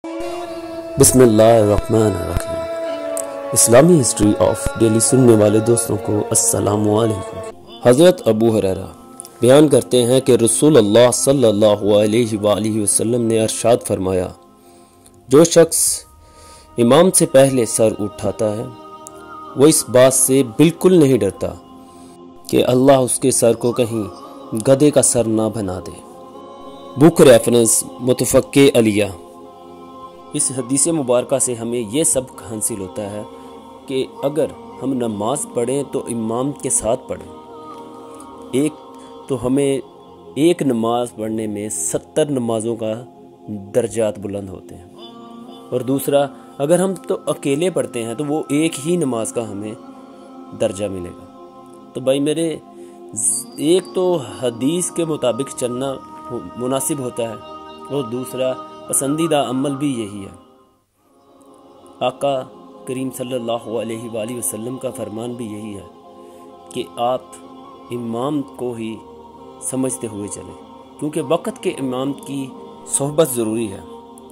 بسم اللہ الرحمن الرحیم۔ اسلامی ہسٹری آف ڈیلی سننے والے دوستوں کو السلام علیکم۔ حضرت ابو ہریرہ بیان کرتے ہیں کہ رسول اللہ صلی اللہ علیہ وآلہ وسلم نے ارشاد فرمایا، جو شخص امام سے پہلے سر اٹھاتا ہے وہ اس بات سے بالکل نہیں ڈرتا کہ اللہ اس کے سر کو کہیں گدھے کا سر نہ بنا دے۔ بک ریفرنس متفق علیہ۔ اس حدیث مبارکہ سے ہمیں یہ سبق حاصل ہوتا ہے کہ اگر ہم نماز پڑھیں تو امام کے ساتھ پڑھیں۔ ایک تو ہمیں ایک نماز پڑھنے میں 70 نمازوں کا درجات بلند ہوتے ہیں، اور دوسرا اگر ہم تو اکیلے پڑھتے ہیں تو وہ ایک ہی نماز کا ہمیں درجہ ملے گا۔ تو بھائی میرے، ایک تو حدیث کے مطابق چلنا مناسب ہوتا ہے، اور دوسرا پسندیدہ عمل بھی یہی ہے۔ آقا کریم صلی اللہ علیہ وآلہ وسلم کا فرمان بھی یہی ہے کہ آپ امام کو ہی سمجھتے ہوئے چلیں، کیونکہ وقت کے امام کی صحبت ضروری ہے۔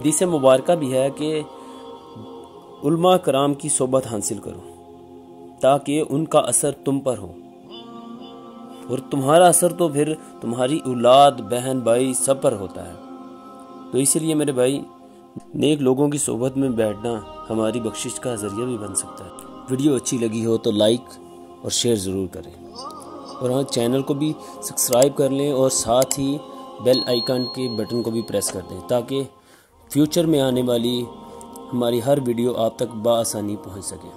حدیث مبارکہ بھی ہے کہ علماء کرام کی صحبت حاصل کرو تاکہ ان کا اثر تم پر ہو، اور تمہارا اثر تو پھر تمہاری اولاد، بہن، بھائی سب پر ہوتا ہے۔ تو اس لیے میرے بھائی، نیک لوگوں کی صحبت میں بیٹھنا ہماری بخشش کا ذریعہ بھی بن سکتا ہے۔ ویڈیو اچھی لگی ہو تو لائک اور شیئر ضرور کریں، اور ہاں چینل کو بھی سبسکرائب کر لیں، اور ساتھ ہی بیل آئیکن کے بٹن کو بھی پریس کر دیں تاکہ فیوچر میں آنے والی ہماری ہر ویڈیو آپ تک بآسانی پہنچ سکے۔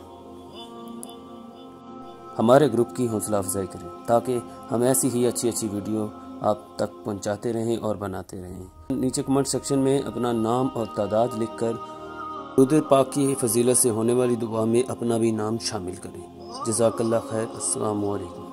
ہمارے گروپ کی حوصلہ افزائی کریں تاکہ ہم ایسی ہی اچھی ویڈیو آپ تک پہنچاتے رہیں اور بناتے رہیں۔ نیچے کمنٹ سیکشن میں اپنا نام اور تعداد لکھ کر درود پاک کی فضیلت سے ہونے والی دعا میں اپنا بھی نام شامل کریں۔ جزاک اللہ خیر۔ السلام علیکم۔